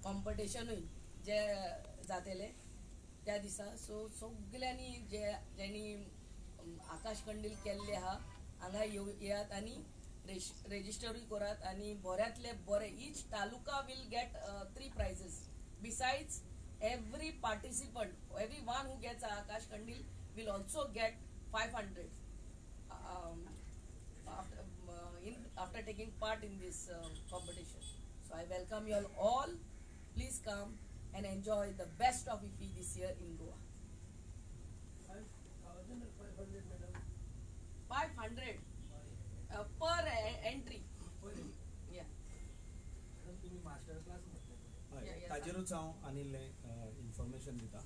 कॉम्पिटिशनूय जे जातेले त्या दिसा. सो सगल्यांनी ज्यांनी आकाश कंडील केल्ले आहा हांगा येयात आनी रेजिस्टरूय करात आनी बऱ्यांतले बरे. Each taluka will get 3 prizes. Besides, every participant, everyone who gets Akash Kandil will also get 500 after taking part in this competition. So I welcome you all. Please come and enjoy the best of IFFI this year in Goa. 500 madam. 500 per entry. Yeah. तुम्ही master class हय ताजेरूच हांव आनिल्लें information दिता.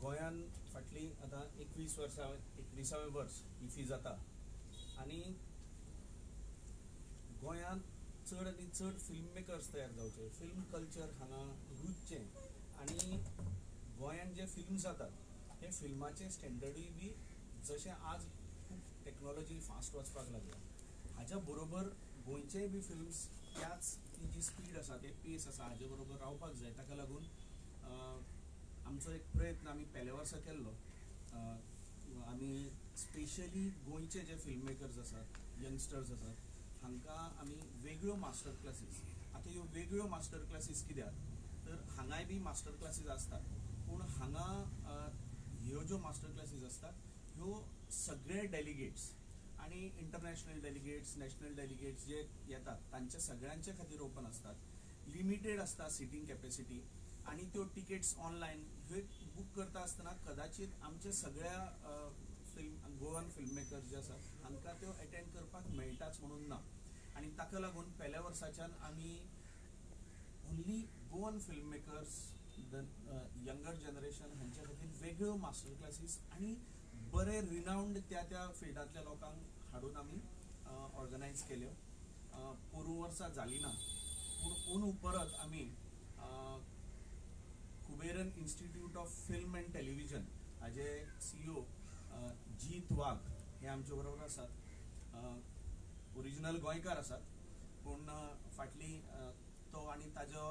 गोंयान फाटली आतां 21वें वर्स IFFI जाता आनी गोंयान चड आनी चड फिल्म मेकर्स तयार जावचे, फिल्म कल्चर हांगा रुजचें आनी गोंयान जे फिल्म जातात हे फिल्माचे स्टँडर्डूय बी जशें आज खूब टॅक्नोलॉजी फास्ट वचपाक लागल्या हाच्या बरोबर गोंयचे बी फिल्म्स त्याच ती जी स्पीड आसा ते पेस आसा हाजे बरोबर रावपाक जाय. ताका लागून आमचो एक प्रयत्न आमी पेल्या वर्सा केल्लो. आमी स्पेशली गोंयचे जे फिल्म मेकर्स आसात, यंगस्टर्स आसात हांकां आमी वेगळ्यो मास्टर क्लासीस. आतां ह्यो वेगळ्यो मास्टर क्लासीस कित्याक तर हांगाय बी मास्टर क्लासीस आसतात पूण हांगा ह्यो ज्यो मास्टर क्लासीस आसतात ह्यो सगळे डेलिगेट्स आणि इंटरनॅशनल डेलिगेट्स, नॅशनल डेलिगेट्स जे येतात तांच्या सगळ्यांच्या खातीर ओपन असतात. लिमिटेड आसता सिटींग कॅपॅसिटी आणि त्यो टिकेट्स ऑनलायन ह्यो बूक करता आसतना कदाचित आमच्या सगळ्या गोवन फिल्म मेकर्स जे आसात हांकां त्यो अटेंड करपाक मेळटाच म्हणून ना. आनी ताका लागून पेल्या वर्साच्यान आमी only Goan film makers, younger generation हांच्या खातीर वेगळ्यो मास्टर क्लासीस आनी बरे रिनावंड त्या फिल्डांतल्या लोकांक हाडून आमी ऑर्गनायज केल्यो. पोरूं वर्सां जाली ना पूण अंदू परत आमी कुबेरन institute of film and television हाजे CEO जीत वाघ हे आमचे बरोबर आसात. ओरिजिनल गोंयकार आसात पूण फाटली तो आनी ताजो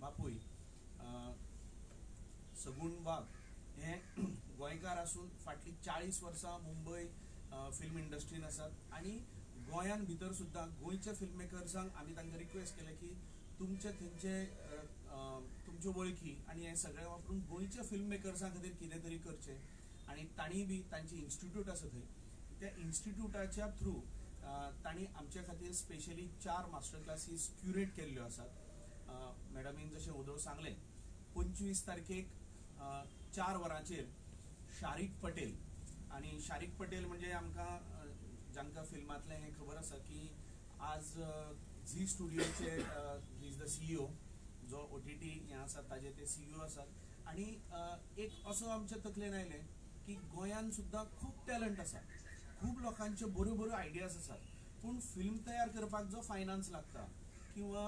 बापूय सगूण वाघ हे गोंयकार आसून फाटली 40 वर्सां मुंबय फिल्म इंडस्ट्रीन आसात आनी गोंयान भितर सुद्दां गोंयच्या फिल्म मेकर्सांक आमी तांकां रिक्वेस्ट केलें की तुमचे तुमच्यो वळखी आनी हें सगळें वापरून गोंयच्या फिल्म मेकर्सां खातीर कितें तरी करचें. आनी तांणी बी तांची इन्स्टिट्यूट आसा थंय त्या इन्स्टिट्यूटाच्या थ्रू तांणी आमच्या खातीर स्पेशली 4 मास्टर क्लासीस क्युरेट केल्ल्यो आसात. मॅडमीन जशें उदो सांगलें 25 तारखेक 4 वरांचेर शारीक पटेल. आनी शारीक पटेल म्हणजे आमकां जांकां फिल्मांतलें हें खबर आसा की आज झी स्टुडियोचे ही इज द CEO जो OTT हें आसा ताजे ते CEO आसात. आनी एक असो आमच्या तकलेन आयलें की गोंयान सुद्दां खूब टॅलंट आसा, खूब लोकांच्यो बऱ्यो बऱ्यो आयडियाज आसात पूण फिल्म तयार करपाक जो फायनान्स लागता किंवा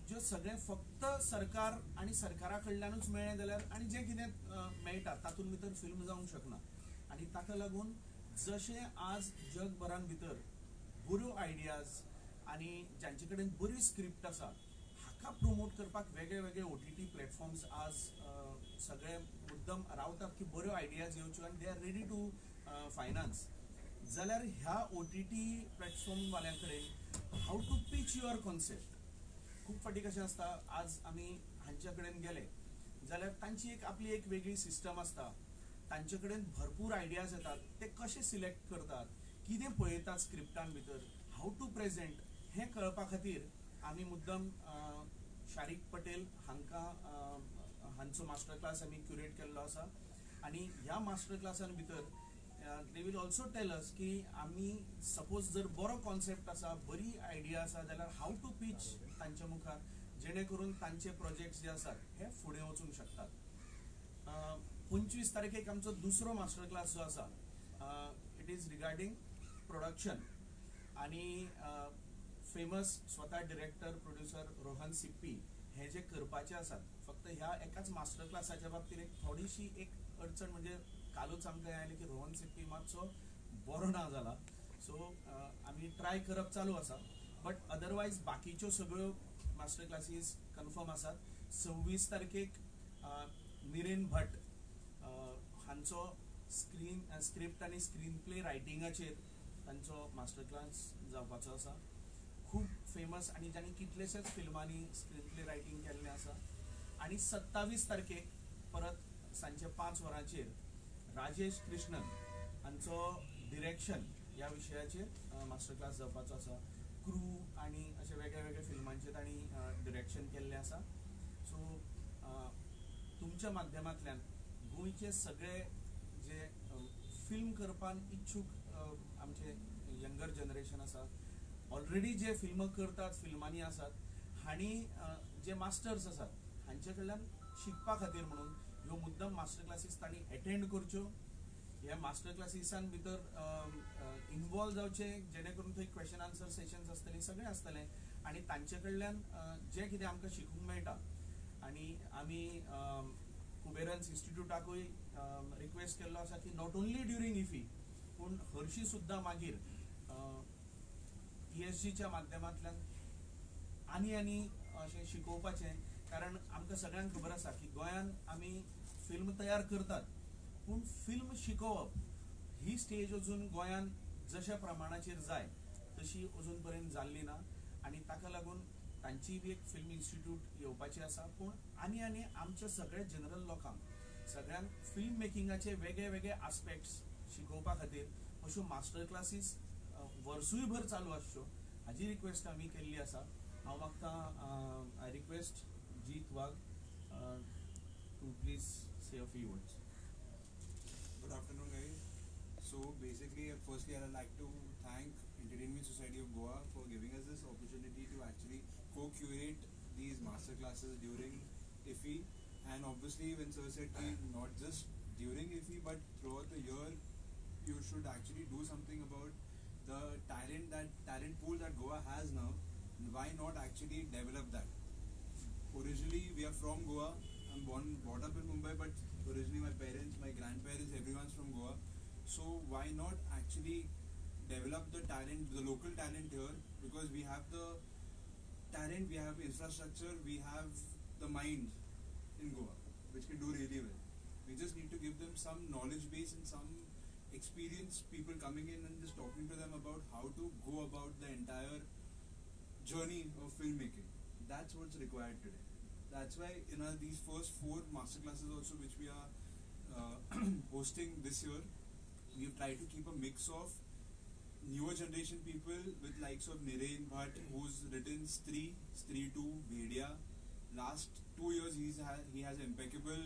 जे सगळें फक्त सरकार आनी सरकारा कडल्यानूच मेळ्ळें जाल्यार आनी जें कितें मेळटा तातूंत भितर फिल्म जावंक शकना. आनी ताका लागून जशें आज जगभरान भितर बऱ्यो आयडियाज आनी जांचे कडेन बरी स्क्रिप्ट आसा हाका प्रमोट करपाक वेगळे वेगळे OTT प्लॅटफॉर्म्स आज सगळे मुद्दम रावतात की बऱ्यो आयडियाज येवच्यो आनी they are ready to finance. जाल्यार ह्या OTT प्लॅटफॉर्म वाल्यां कडेन how to pitch your concept. खूब फाटी कशें आसता आज आमी हांच्या कडेन गेले जाल्यार तांची आपली एक वेगळी सिस्टम आसता. तांचे कडेन भरपूर आयडियाज येतात, ते कशे सिलेक्ट करतात, कितें पळयतात स्क्रिप्टान भितर, हाऊ टू प्रेजेंट हें कळपा खातीर आमी मुद्दम शारीक पटेल हांचो मास्टर क्लास आमी क्युरेट केल्लो आसा. आनी ह्या मास्टर क्लासान भितर they will also tell us की आमी सपोज जर बरो कॉन्सेप्ट आसा, बरी आयडिया आसा जाल्यार हाऊ टू पिच तांच्या मुखार जेणे करून तांचे प्रोजेक्ट्स जे आसात हे फुडें वचूंक शकतात. 25 तारखेक आमचो दुसरो मास्टर क्लास जो आसा इट इज रिगार्डिंग प्रोडक्शन. आनी फेमस स्वता डिरेक्टर प्रोड्युसर रोहन सिप्पी हे जे करपाचे आसात फक्त ह्या एकाच मास्टर क्लासाच्या बाबतीत एक थोडीशी एक अडचण म्हणजे कालूच आमकां आयलें की रोहन सिप्पी मातसो बरो ना जाला. सो आमी ट्राय करप चालू आसा बट अदरवायज बाकीच्यो सगळ्यो मास्टर क्लासीस कन्फर्म आसात. 26 तारखेक निरेन भट हांचो स्क्रिप्ट आनी स्क्रीन प्ले रायटिंगाचेर तांचो मास्टर क्लास जावपाचो आसा. खूब फेमस आनी जाणी कितलेशेच फिल्मांनी स्क्रीन प्ले रायटिंग केल्लें आसा. आनी 27 तारखेक परत सांजचे 5 वरांचेर राजेश कृष्णन हांचो डिरेक्शन ह्या विशयाचेर मास्टर क्लास जावपाचो आसा. क्रू आनी अशे वेगळे वेगळे फिल्मांचें तांणी डिरेक्शन केल्लें आसा. सो तुमच्या माध्यमांतल्यान गोंयचे सगळे जे फिल्म करपाक इच्छूक आमचे यंगर जनरेशन आसा, ऑलरेडी जे फिल्म करतात, फिल्मांनी आसात, हांणी जे मास्टर्स आसात हांचे कडल्यान शिकपा खातीर म्हणून ह्यो मुद्दम मास्टर क्लासीस तांणी एटेंड करच्यो. ह्या मास्टर क्लासिसान भितर इन्वॉल्व जावचे, जेणे करून थंय क्वेश्चन आन्सर सेशन्स आसतले, सगळें आसतलें. आनी तांचे कडल्यान जें कितें आमकां शिकूंक मेळटा. आनी आमी कुबेरन्स इन्स्टिट्यूटाकूय रिक्वेस्ट केल्लो आसा की नॉट ओन्ली ड्युरींग इफी पूण हरशीं सुद्दां मागीर ESGच्या माध्यमांतल्यान आनी अशें शिकोवपाचें. कारण आमकां सगळ्यांक खबर आसा की गोंयान आमी फिल्म तयार करतात, पूण फिल्म शिकोवप ही स्टेज अजून गोंयान जशा प्रमाणाचेर जाय तशी अजून पर्यंत जाल्ली ना. आनी ताका लागून तांची बी एक फिल्म इन्स्टिट्यूट येवपाची आसा. पूण आनी आमच्या सगळ्या जनरल लोकांक, सगळ्यांक फिल्म मेकिंगाचे वेगळे वेगळे आस्पेक्ट्स शिकोवपा खातीर अश्यो मास्टर क्लासीस वर्सूय भर चालू आसच्यो हाजी रिक्वेस्ट आमी केल्ली आसा. हांव मागतां I request Jeet Wagh to please say a few words. Good afternoon, guys. So basically, firstly, I'd like to thank Entertainment Society of Goa for giving us this opportunity to actually co-curate these master classes during IFFI. And obviously, when Sir said that not just during IFFI, but throughout the year, you should actually do something about the talent pool that Goa has now. Why not actually develop that? Originally, we are from Goa. I'm brought up in Mumbai, but originally my parents, my grandparents, everyone's from Goa. So why not actually develop the talent, the local talent here? Because we have the talent, we have infrastructure, we have the mind in Goa, which can do really well. We just need to give them some knowledge base and some experienced people coming in and just talking to them about how to go about the entire journey of filmmaking. That's what's required today. That's why in these first 4 masterclasses also which we are hosting this year, we've tried to keep a mix of newer generation people with likes of Niren Bhatt, who's written Stree 2, Bhedia. Last 2 years he has impeccable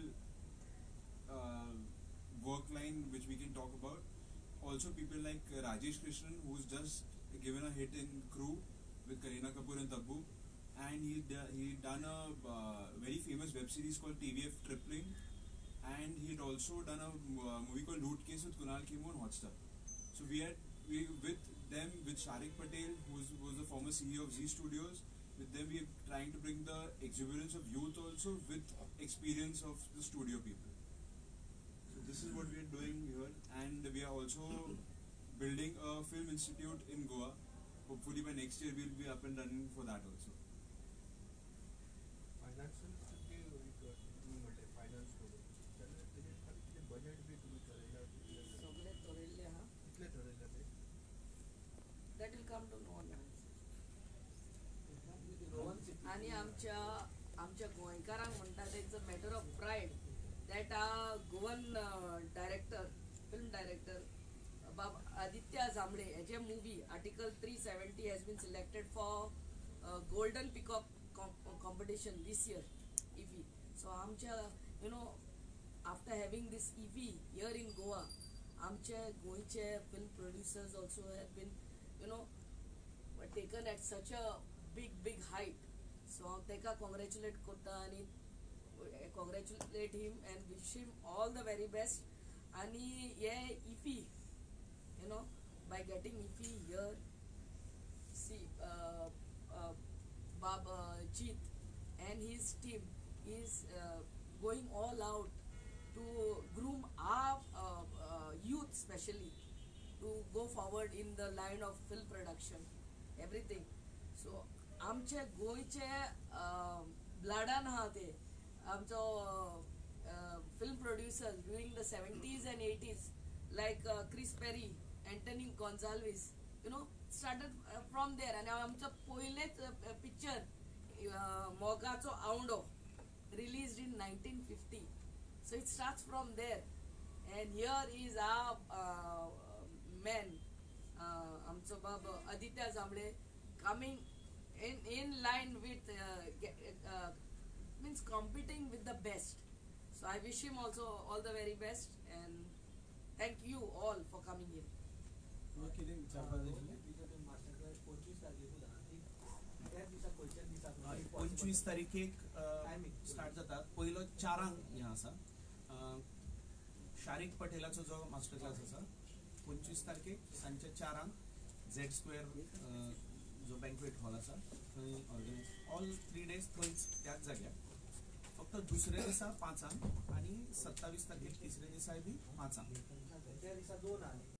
work line which we can talk about. Also people like Rajesh Krishnan, who's just given a hit in Crew with Kareena Kapoor and Tabu. And he done a very famous web series called TVF Tripling, and he'd also done a movie called Loot Case with Kunal Khemu on Hotstar. So we with them, with Sharik Patel, who's the former CEO of Z Studios, with them we are trying to bring the exuberance of youth also with experience of the studio people. So this is what we are doing here, and we are also building a film institute in Goa. Hopefully by next year we'll be up and running for that also. Financial तुम्ही म्हटले finance करून त्याला किती budget बी तुम्ही ठरयला सगळे ठरयल्ले आहा. कितले ठरयला ते that will come to know. आणि आमच्या गोंयकारांक म्हणटा it's a matter of pride that Goan director, film director बाब आदित्य जांबळे हेजे movie article 370 has been selected for golden peacock competition this year IFFI. So आमच्या after having this IFFI here in Goa, आमचे गोंयचे film producers also have been taken at such a big height. So हांव तेका congratulate करता आनी congratulate him and wish him all the very best. आनी हे IFFI, by getting IFFI here, see Jeet and his team is going all out to groom our youth especially to go forward in the line of film production, everything. So आमचे गोयचे ब्लडान आहा ते आमचो film producer during the 70s and 80s like Chris Perry, Antony Gonsalves, you know started from there. आणि आमचो पयलेच picture मोगाचो आवंडो released in 1950. So it starts from there. And here is our man, amcho bab Aditya Zamble, coming in line with means competing with the best. So I wish him also all the very best and thank you all for coming here. कितें विचारपाक जाय? 25 तारीखेक start जाता. पयलो 4 हें आसा. शारीक पटेलाचो जो master class आसा 25 तारखेक सांजचे 4 Z² जो बँक्वेट हॉल आसा थंय ऑर्गनायज ऑल 3 days थंयच त्याच जाग्यार. फक्त दुसऱ्या दिसा 5 आणि 27 तारखेक तिसऱ्या दिसाय बी 5.